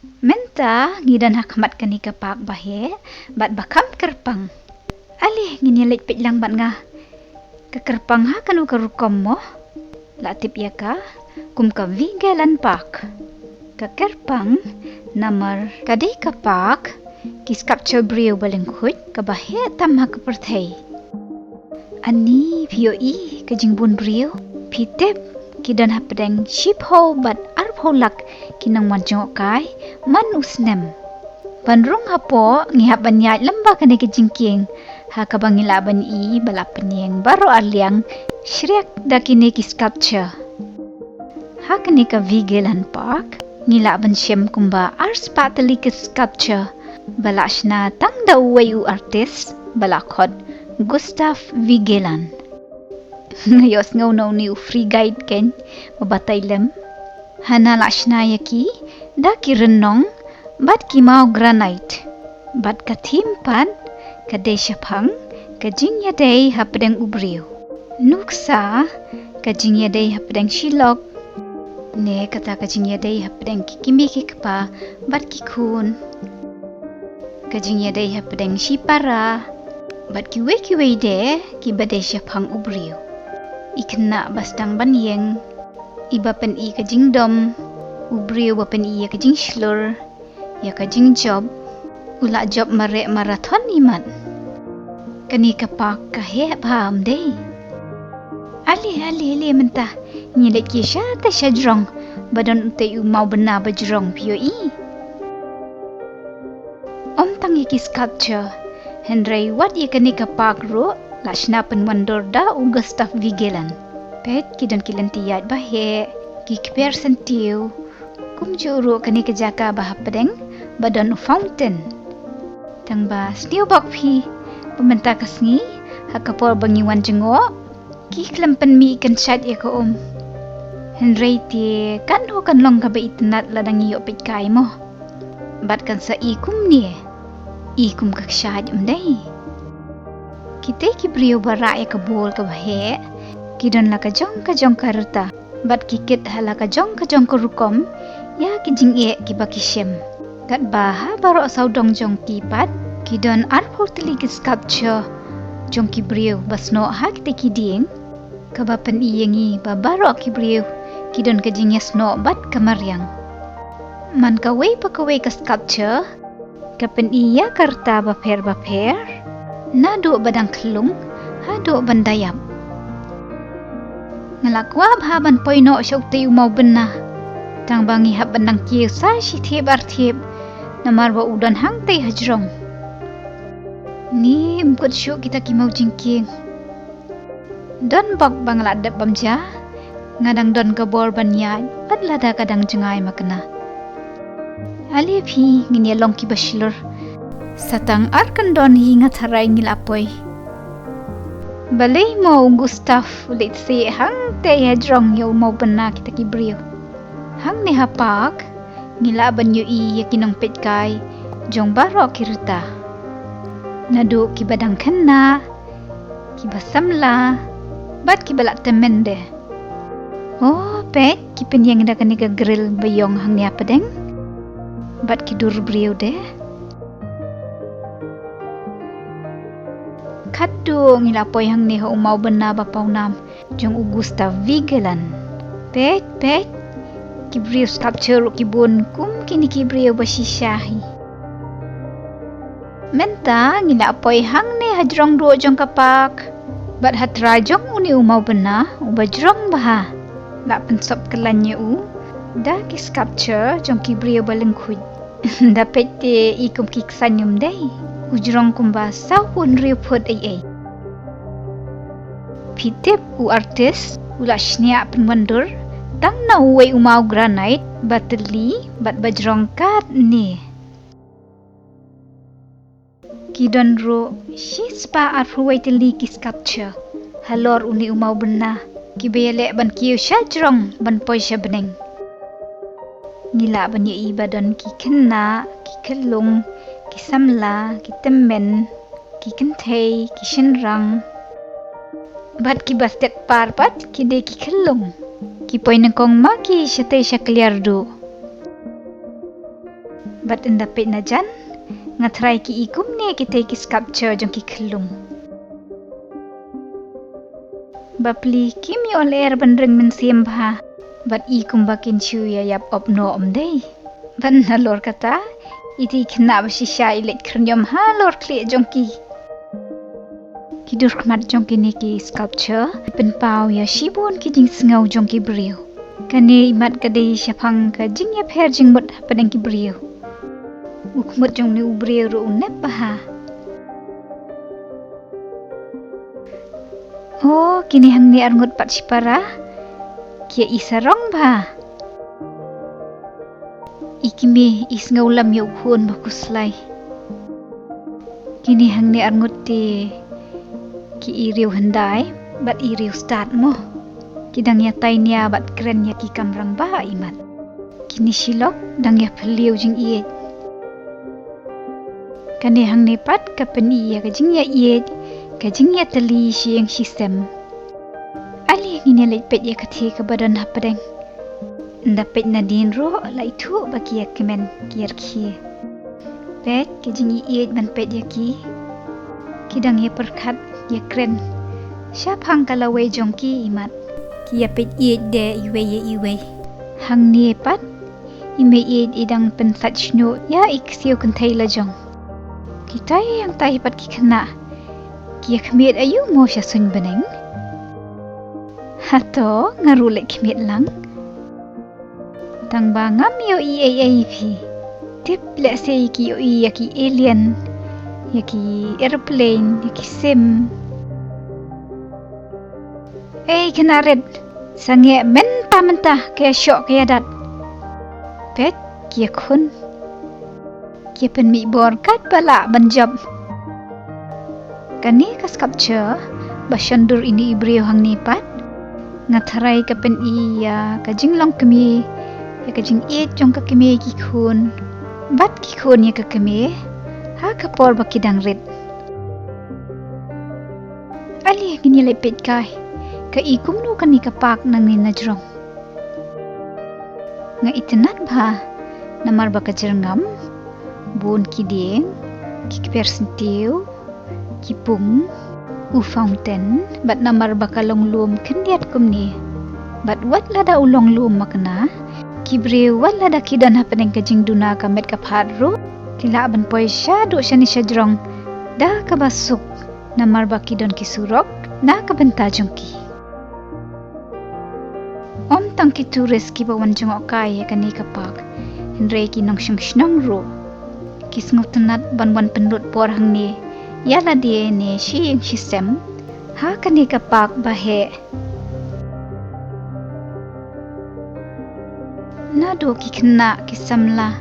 Menta ngidan hakmat kani kapak baheh bat bakam kyrpang. Alih ngini leit pitlang bat ngah. Ka kyrpang ha kanu karukom mo. Latip ya ka kum ka Vigeland pak. Ka kyrpang namar kadei kapak kis capture briew baling khot ka baheh tam ha ka pyrthei. Ani POE ka jingbun briew pitep kidan hapdeng ship ho bat arpholak kinang manjong kai man usnem. Bandrong hapo ngihap banyat lamba kani kejingking ha kabangila ban I balapenyeng baro aliang shrek dakini ki sculpture. Ha kani ka Vigeland Park ngila ban shem kumba ars patali ki sculpture bala shna tang da u artist bala khot Gustav Vigeland. Ngayos ngaw ni free guide ken mabatay lem. Hana la shna yaki da ki renong bat ki mau granite bat ka timpan ka de shapang ka jingya day hapdeng ubriw nuksa ka jingya day hapdeng shilok ne kata ka jingya day hapdeng kikimi kikpa bat ki kun ka jingya day hapdeng shipara bat ki wei de ki bade shapang ubriw ikna bastang banyeng iba pen I ka jingdom ubriw bapen I ka jing shlur ya ka jing job ula job mare marathon iman kani kapak ka he pham dei ali menta nyilet ki sha ta jrong badan te Mawbynna bajrong POE om tang ki sculpture henry wat ye kani kapak ro la shna pen mandor da Gustav Vigeland pet kidan kilantiyat baheh ki kper sentiu kum juro kani kejaka bahapdeng badan fountain tang ba stiu bak phi pementa kasngi hakapor bangiwan jngoh ki klempen mi kan chat ya ko henry ti kan ho kan long ka ba itnat ladang yo pit kai mo bat kan sa I kum ka shat dai kite ki briew bara ya ka bol ka baheh kidon la ka jong karta bat kikit hala ka jong ka rukom ya ki jing ki ba ki shem kat baha baro saudong jong ki pat kidon arpholtli ki sculpture jong ki briew basno ha kite ki ding ka ba pen iyengi ba baro ki briew kidon ka jing yasno bat kamaryang man ka wei ka sculpture ka pen iya karta ba pher na do badang klung ha do bandayap ngalakwa bhaban poino syauti Mawbynna tang bangi hab bandang kieu sa shi theb namar ba udan hang tei jrong ni mkut syu kita ki mau jingking don bak bangla dep bamja ngadang don ka bor banya pat lada kadang jengai makna ali phi ngini long ki bashilur satang arkan don hinga tharai ngilapoi balay mo Gustav ulit si hang te jrong yo Mawbynna kita ki briew hang ni hapak ngilaban yo I yakinong petkai jong baro kirta nadu ki badang khanna ki basamla bat ki balak temende oh pet ki penyang da kani ka grill bayong hang ni apadeng bat ki dur briew de Kadu ngilapoi hang ni ho Mawbynna bapawnam jong Gustav Vigeland pet ki briew sculpture ki bun kum kini ki briew basisyahi menta ngilapoi hang ni jrong do jong kapak bat hatra jong uni Mawbynna bajrong baha la pensop kelanya da ki sculpture jong ki briew baling khut da pette ikum ki sanyum dei ujrong kumba sawun riu phut ai pitep artist ula shnia penmandur tang na uwei mau granite batli bat bajrong katne kidon ro shispa arhuwei tli ki sculpture halor uni Mawbynna ki bele ban kiu jrong ban poi beneng ngila ban ye ibadan ki khenna ki khelung ki samla ki temmen ki kentei ki shenrang bat ki bastet parpat ki de ki khelung ki poinengkong ma ki shate shakliardu Bat endapit na jan, ngatry ki ikum ni kita ki sculpture jong ki kelung. Bapli kimi oler bandreng mensiam bha, bat ikum bakin chu ya yap opno day. Ban nalor kata, iti kena basisya ilet krenyom halor kli jong ki. Kidur kemat jong ki ni ki sculpture, penpau ya shibun ki jing sengau jong ki briew. Kani imat kadei syapang ka jing ya per jing mut padang ki briew. Ukmut jong ni briew ru unep baha. Oh, kini hang ni arngut pat sipara. Kia isarong ba? Ikimi isngaulam ya ukhun bakuslay. Kini hang ni arngut ti ki iriw handai, bat iriw start mo. Kidang ya tay niya bat keren ya ki kamrang ba imat. Kini silok dang ya peliw jing iet. Kani hang ni pat kapen iya kajing ya iet, kajing ya tylli siyang shem. Ali ngini pet ya kathi ka badan hapadeng. Ndapet na din ro laitu baki ya kemen kier ki. Pet kajing iet ban pet ya ki. Kidang ya perkat ya keren. Siap hang kalaway jong ki imat. Kia pet iet de iwe. Hang ni pat ime iet idang pensat shnu ya iksiu kentai la jong. Kita yang tahi pat ki kena. Kia kemit ayu mo siya sun beneng. Hato ngarulek kemit lang. Tang bangam yo pi. Tip lek se ki yo ya ki alien. Ya ki airplane, ya ki sim. Kena red. Sange men pamentah kaya syok kaya dat. Pet kia kun. Kia pen mi bor kat bala banjab. Kani ka sculpture basyandur ini ibriyo hang nipat. Ngatharay ka pen iya ka jinglong kami. Ya ka jing it jong ka kami ki kun. Bat ki kun ya ka kami. Ha kapor bakidang red. Ali gini lepet kai. Ka ikum no kani kapak nang ni na jrong. Nga itenat ba namar baka jerngam, bun kiding, kikper sentiu, kipung, fountain, bat namar baka longlum kendiat kumni. Bat wat lada ulong lum makna, kibre wat lada kidan hapeneng kajing duna kamet kaphadro, tila ban poisya do siya ni siya jrong, da kabasuk, namar bakidon kisurok, na kabentajong ki. Om tang ki turis ki bawan jengok kaya kani kapak. Henry ki nong shnang ro. Kis ngutenat ban pendut por hang ni. Yala dia ni siyang shem. Ha kani kapak baheh. Nado ki kena ki samla.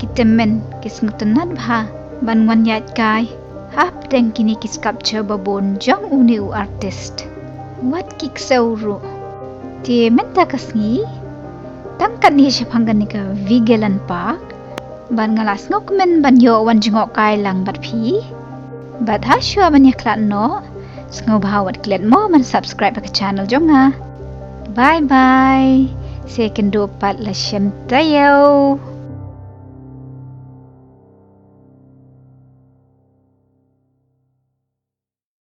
Ki temen kis ngutenat bah. Ban yat kai. Ha pedeng kini ki sculpture babon jang uni u artist. Wat ki ksawro. Ti menta kasngi tangkat ni siya hanggan ni ka Vigeland Park ban ngalas ngok men ban yo wan jengok kai lang bat pi bat ha syua ban yaklat no sngo bahawat klet mo man subscribe ka channel jong ha bye bye second do pat la shem tayo.